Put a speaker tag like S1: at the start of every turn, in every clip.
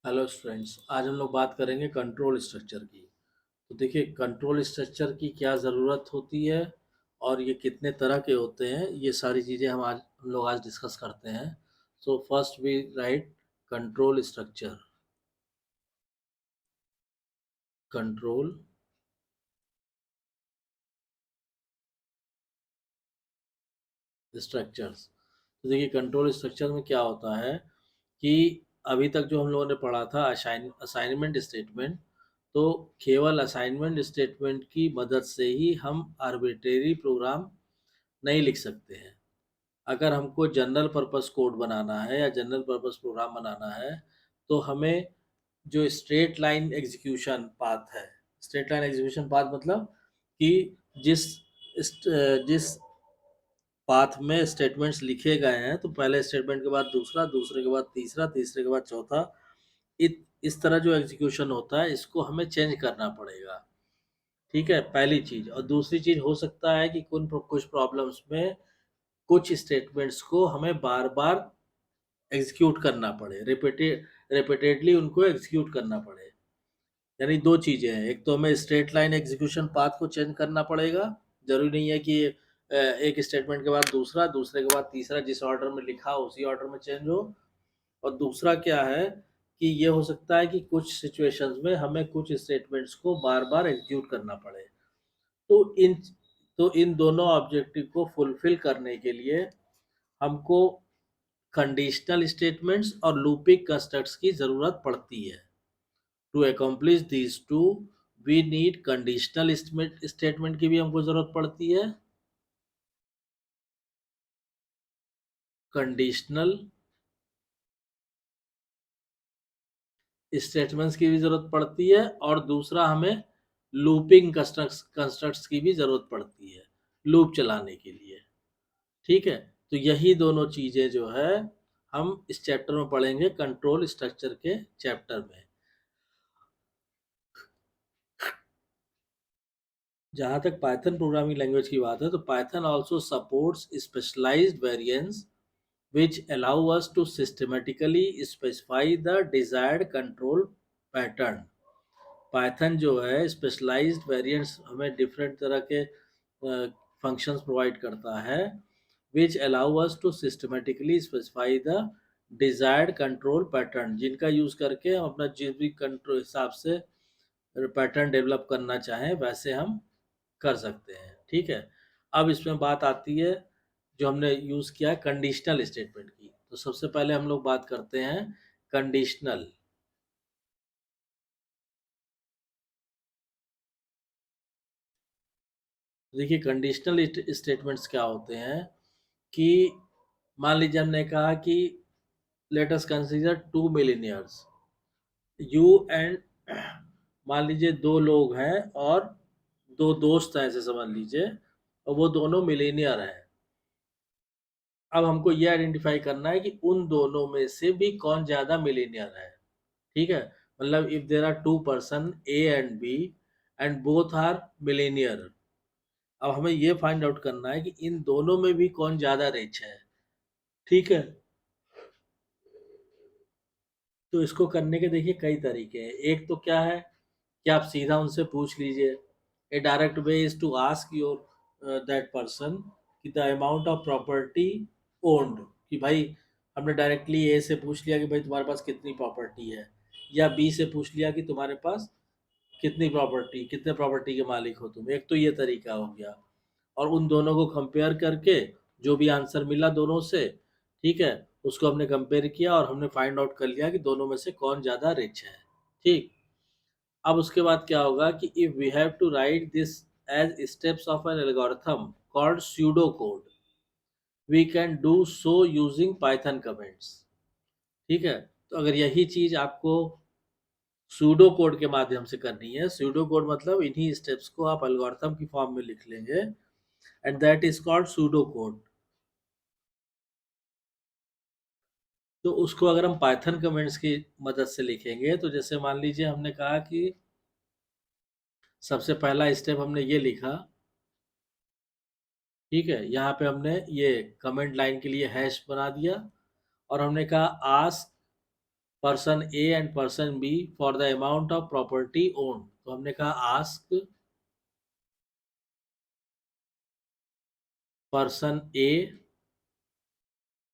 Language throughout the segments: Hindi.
S1: हेलो स्टूडेंट्स, आज हम लोग बात करेंगे कंट्रोल स्ट्रक्चर की। तो देखिए, कंट्रोल स्ट्रक्चर की क्या ज़रूरत होती है और ये कितने तरह के होते हैं, ये सारी चीज़ें हम लोग आज डिस्कस करते हैं। So first we write control structure. Control structures. तो देखिए, कंट्रोल स्ट्रक्चर में क्या होता है कि अभी तक जो हम लोगों ने पढ़ा था असाइनमेंट स्टेटमेंट, तो केवल असाइनमेंट स्टेटमेंट की मदद से ही हम आर्बिट्रेरी प्रोग्राम नहीं लिख सकते हैं। अगर हमको जनरल पर्पस कोड बनाना है या जनरल पर्पस प्रोग्राम बनाना है, तो हमें जो स्ट्रेट लाइन एग्जीक्यूशन पाथ है, स्ट्रेट लाइन एग्जीक्यूशन पाथ मतलब कि जिस जिस पाथ में स्टेटमेंट्स लिखे गए हैं, तो पहले स्टेटमेंट के बाद दूसरा, दूसरे के बाद तीसरा, तीसरे के बाद चौथा, इस तरह जो एग्जीक्यूशन होता है, इसको हमें चेंज करना पड़ेगा। ठीक है, पहली चीज। और दूसरी चीज हो सकता है कि कुछ प्रॉब्लम्स में कुछ स्टेटमेंट्स को हमें बार बार एग्जीक्यूट करना पड़े, रिपीटेडली उनको एग्जीक्यूट करना पड़े। यानी दो चीजें हैं, एक तो हमें स्ट्रेट लाइन एग्जीक्यूशन पाथ को चेंज करना पड़ेगा। जरूरी नहीं है कि एक स्टेटमेंट के बाद दूसरा, दूसरे के बाद तीसरा, जिस ऑर्डर में लिखा हो उसी ऑर्डर में चेंज हो। और दूसरा क्या है कि ये हो सकता है कि कुछ सिचुएशंस में हमें कुछ स्टेटमेंट्स को बार बार एग्जीक्यूट करना पड़े। तो इन दोनों ऑब्जेक्टिव को फुलफिल करने के लिए हमको कंडीशनल स्टेटमेंट्स और लूपिंग कंस्ट्रक्ट्स की जरूरत पड़ती है। To accomplish these two, we need conditional statement की भी हमको जरूरत पड़ती है, कंडीशनल स्टेटमेंट्स की भी जरूरत पड़ती है, और दूसरा हमें लूपिंग कंस्ट्रक्ट्स की भी जरूरत पड़ती है, लूप चलाने के लिए। ठीक है, तो यही दोनों चीजें जो है हम इस चैप्टर में पढ़ेंगे, कंट्रोल स्ट्रक्चर के चैप्टर में। जहाँ तक पाइथन प्रोग्रामिंग लैंग्वेज की बात है, तो Python also supports specialized variants which allow us to systematically specify the desired control pattern. Python जो है स्पेशलाइज्ड वेरिएंट्स हमें डिफरेंट तरह के फंक्शंस प्रोवाइड करता है, which allow us to systematically specify the desired control pattern, जिनका यूज करके हम अपना जिस भी कंट्रोल हिसाब से पैटर्न डेवलप करना चाहें वैसे हम कर सकते हैं। ठीक है, अब इसमें बात आती है जो हमने यूज किया है कंडीशनल स्टेटमेंट की। तो सबसे पहले हम लोग बात करते हैं कंडीशनल। देखिए, कंडीशनल स्टेटमेंट्स क्या होते हैं कि मान लीजिए हमने कहा कि let us consider two millionaires, you and, मान लीजिए दो लोग हैं और दो दोस्त हैं, ऐसे समझ लीजिए, और वो दोनों मिलीनियर हैं। अब हमको ये आइडेंटिफाई करना है कि उन दोनों में से भी कौन ज्यादा मिलीनियर है। ठीक है, मतलब if there are two person A and B and both are millionaire, अब हमें ये फाइंड आउट करना है कि इन दोनों में भी कौन ज्यादा रिच है। ठीक है, तो इसको करने के देखिए कई तरीके हैं। एक तो क्या है कि आप सीधा उनसे पूछ लीजिए। A direct way is to ask your that person कि the amount of property owned, कि भाई हमने डायरेक्टली ए से पूछ लिया कि भाई तुम्हारे पास कितनी प्रॉपर्टी है, या बी से पूछ लिया कि तुम्हारे पास कितने प्रॉपर्टी के मालिक हो तुम। एक तो ये तरीका हो गया, और उन दोनों को कंपेयर करके जो भी आंसर मिला दोनों से, ठीक है, उसको हमने कंपेयर किया और हमने फाइंड आउट कर लिया कि दोनों में से कौन ज़्यादा रिच है। ठीक, अब उसके बाद क्या होगा कि if we have to write this as steps of an algorithm called pseudo code, we can do so using Python comments. ठीक है, तो अगर यही चीज आपको सूडो कोड के माध्यम से करनी है, सूडो कोड मतलब इन्हीं स्टेप्स को आप एल्गोरिथम की फॉर्म में लिख लेंगे, and that is called pseudo code. तो उसको अगर हम पाइथन कमेंट्स की मदद से लिखेंगे, तो जैसे मान लीजिए हमने कहा कि सबसे पहला स्टेप हमने ये लिखा। ठीक है, यहाँ पे हमने ये कमेंट लाइन के लिए हैश बना दिया, और हमने कहा ask person A and person B for the amount of property owned. तो हमने कहा ask person A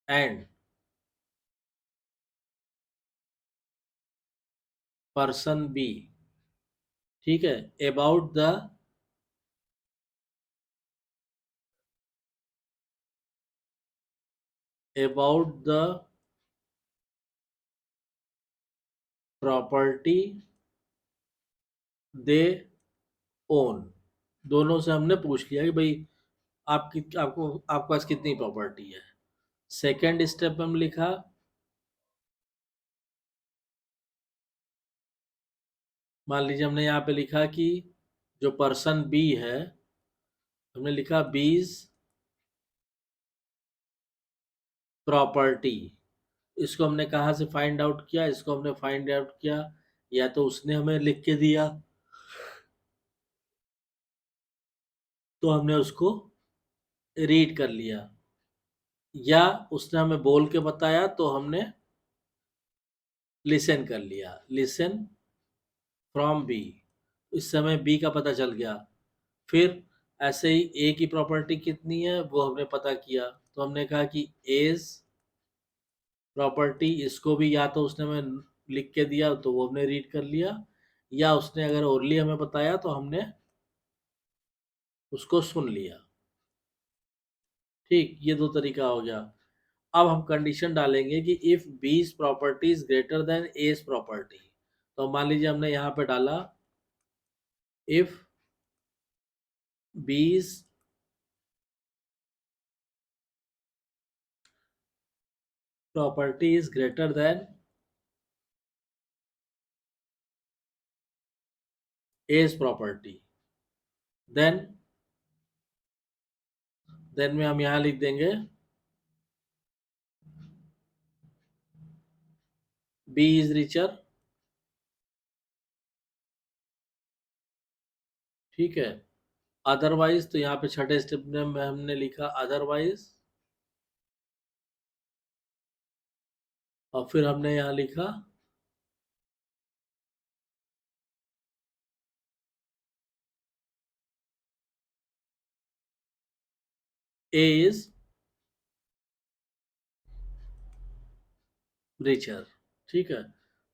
S1: and person B, ठीक है, about the property they own. दोनों से हमने पूछ लिया कि भाई आपके पास कितनी प्रॉपर्टी है। सेकेंड स्टेप में हम लिखा, मान लीजिए हमने यहाँ पे लिखा कि जो पर्सन बी है, हमने लिखा बीज प्रॉपर्टी। इसको हमने कहाँ से फाइंड आउट किया? इसको हमने फाइंड आउट किया या तो उसने हमें लिख के दिया तो हमने उसको रीड कर लिया, या उसने हमें बोल के बताया तो हमने लिसन कर लिया, लिसन फ्रॉम बी। इस समय बी का पता चल गया। फिर ऐसे ही ए की प्रॉपर्टी कितनी है वो हमने पता किया, तो हमने कहा कि एज प्रॉपर्टी, इसको भी या तो उसने हमें लिख के दिया तो वो हमने रीड कर लिया, या उसने अगर ओरली हमें बताया तो हमने उसको सुन लिया। ठीक, ये दो तरीका हो गया। अब हम कंडीशन डालेंगे कि if B's property is greater than A's property. तो मान लीजिए हमने यहाँ पे डाला if B's property is greater than A's property, then में हम यहाँ लिख देंगे बी इज रिचर। ठीक है, अदरवाइज, तो यहाँ पे छठे स्टेप में हमने लिखा अदरवाइज, और फिर हमने यहाँ लिखा ए इज रिचर। ठीक है,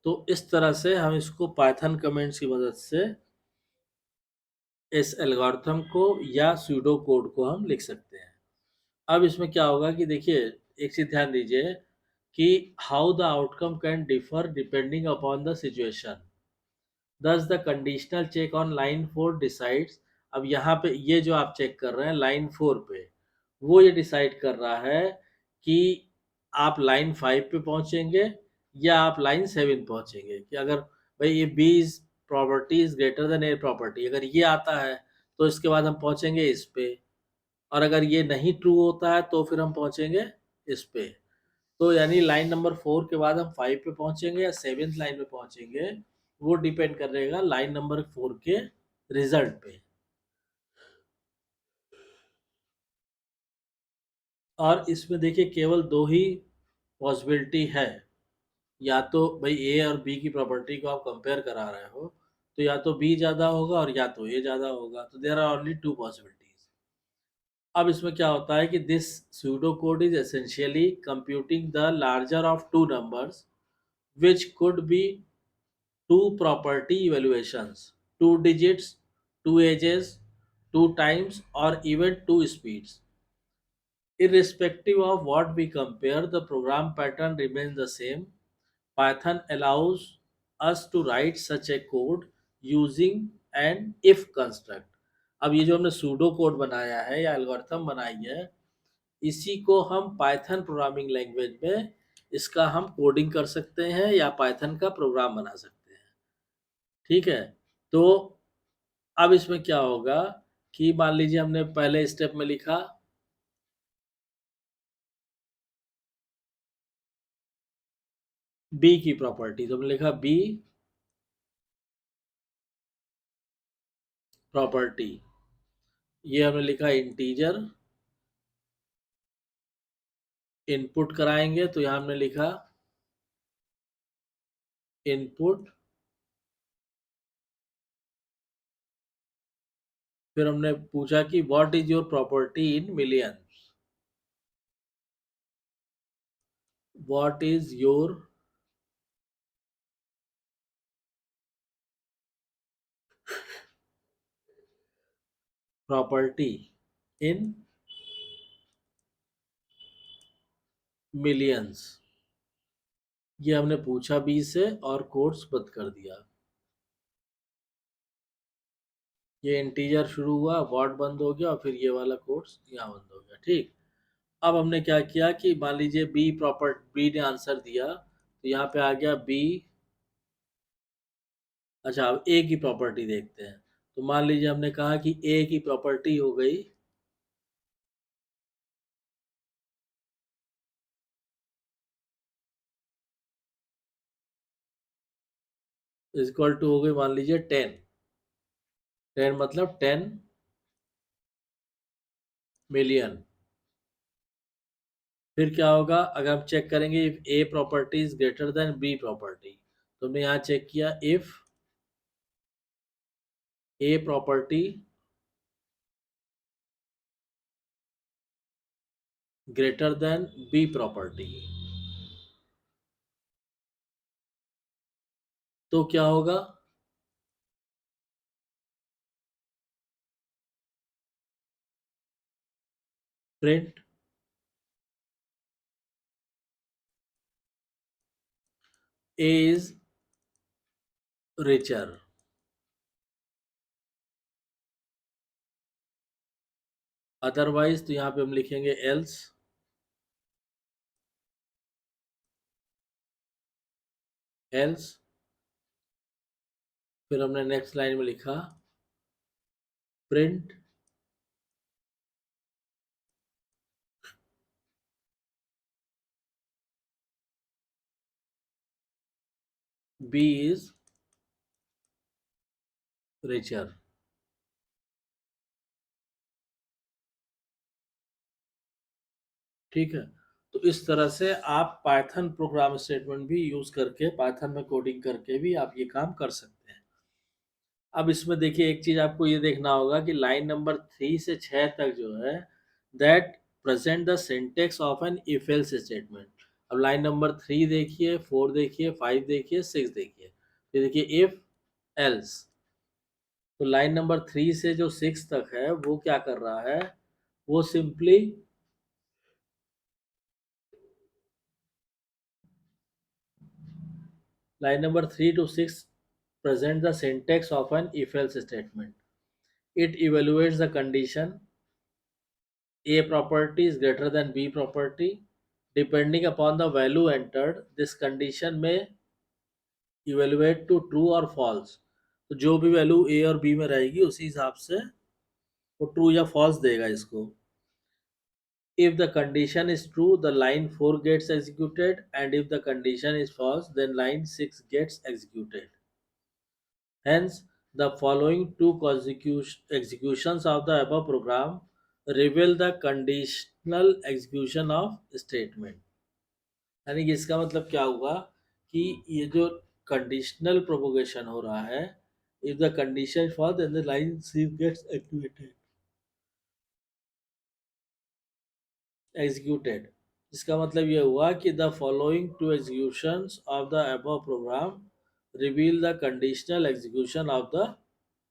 S1: तो इस तरह से हम इसको पाइथन कमेंट्स की मदद से इस एल्गोरिथम को या सूडो कोड को हम लिख सकते हैं। अब इसमें क्या होगा कि देखिए, एक चीज ध्यान दीजिए कि how the outcome can differ depending upon the situation, thus the conditional check on line 4 decides. अब यहाँ पे ये जो आप चेक कर रहे हैं लाइन 4 पे, वो ये डिसाइड कर रहा है कि आप लाइन 5 पे पहुंचेंगे या आप लाइन 7 पहुंचेंगे। कि अगर भाई ये B is property is greater than A property, अगर ये आता है तो इसके बाद हम पहुंचेंगे इस पे, और अगर ये नहीं ट्रू होता है तो फिर हम पहुंचेंगे इस पे। तो यानी लाइन नंबर 4 के बाद हम 5 पे पहुंचेंगे या 7th लाइन पे पहुंचेंगे, वो डिपेंड करेगा लाइन नंबर 4 के रिजल्ट पे। और इसमें देखिए केवल दो ही पॉसिबिलिटी है, या तो भाई ए और बी की प्रॉपर्टी को आप कंपेयर करा रहे हो तो या तो बी ज्यादा होगा और या तो ए ज्यादा होगा, तो there are only two possibilities. अब इसमें क्या होता है कि this pseudo code is essentially computing the larger of two numbers which could be two property evaluations, two digits, two ages, two times, or even two speeds. Irrespective of what we compare, the program pattern remains the same. Python allows us to write such a code using an if construct. अब ये जो हमने सूडो कोड बनाया है या एल्गोरिथम बनाई है, इसी को हम पाइथन प्रोग्रामिंग लैंग्वेज में इसका हम कोडिंग कर सकते हैं या पाइथन का प्रोग्राम बना सकते हैं। ठीक है, तो अब इसमें क्या होगा कि मान लीजिए हमने पहले स्टेप में लिखा बी की प्रॉपर्टी, तो हमने लिखा बी प्रॉपर्टी, ये हमने लिखा इंटीजर, इनपुट कराएंगे तो यहाँ हमने लिखा इनपुट, फिर हमने पूछा कि what is your property in millions, what is your property in millions, ये हमने पूछा बी से और कोट्स बंद कर दिया। ये इंटीजर शुरू हुआ, व्हाट बंद हो गया और फिर ये वाला कोट्स यहाँ बंद हो गया। ठीक, अब हमने क्या किया कि मान लीजिए बी ने आंसर दिया, तो यहाँ पे आ गया बी। अच्छा, अब ए की प्रॉपर्टी देखते हैं। तो मान लीजिए हमने कहा कि ए की प्रॉपर्टी हो गई इक्वल टू हो गई, मान लीजिए 10। 10 मतलब 10 मिलियन। फिर क्या होगा, अगर हम चेक करेंगे if A property is greater than B property, तो हमने यहाँ चेक किया if A property greater than B property, तो क्या होगा, print A is richer. Otherwise तो यहाँ पे हम लिखेंगे एल्स, एल्स। फिर हमने नेक्स्ट लाइन में लिखा प्रिंट बी इज रिचर। ठीक है, तो इस तरह से आप पाइथन प्रोग्राम स्टेटमेंट भी यूज करके, पाइथन में कोडिंग करके भी आप ये काम कर सकते हैं। अब इसमें देखिए एक चीज आपको ये देखना होगा कि लाइन नंबर 3 से 6 तक जो है that present the syntax of an if else statement. अब लाइन नंबर 3 देखिए, 4 देखिए, 5 देखिए, 6 देखिए, फिर देखिए इफ एल्स। तो लाइन नंबर 3 से जो 6 तक है वो क्या कर रहा है, वो simply line number 3 to 6 present the syntax of an if-else statement. It evaluates the condition A property is greater than B property. Depending upon the value entered, this condition may evaluate to true or false. तो जो भी वैल्यू A और B में रहेगी उसी हिसाब से वो ट्रू या फॉल्स देगा इसको। If the condition is true, the line 4 gets executed, and if the condition is false, then line 6 gets executed. Hence, the following two executions of the above program reveal the conditional execution of statement. यानी कि इसका मतलब क्या हुआ कि ये जो कंडीशनल प्रोपोगेशन हो रहा है, if the condition is false then the line C gets executed. इसका मतलब ये हुआ कि the following two executions of the above program reveal the conditional execution of the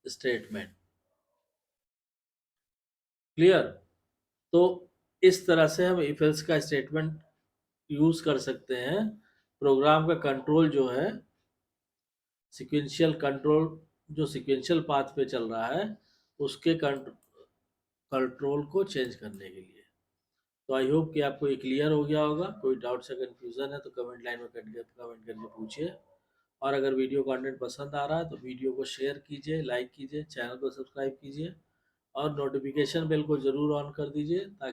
S1: statement. Clear? तो इस तरह से हम इफ एल्स का स्टेटमेंट यूज कर सकते हैं। प्रोग्राम का कंट्रोल जो है सिक्वेंशियल कंट्रोल, जो सिक्वेंशियल पाथ पे चल रहा है उसके कंट्रोल को चेंज करने के लिए। तो आई होप कि आपको ये क्लियर हो गया होगा। कोई डाउट या कंफ्यूजन है तो कमेंट लाइन में कमेंट करके पूछिए। और अगर वीडियो कंटेंट पसंद आ रहा है तो वीडियो को शेयर कीजिए, लाइक कीजिए, चैनल को सब्सक्राइब कीजिए और नोटिफिकेशन बेल को ज़रूर ऑन कर दीजिए ताकि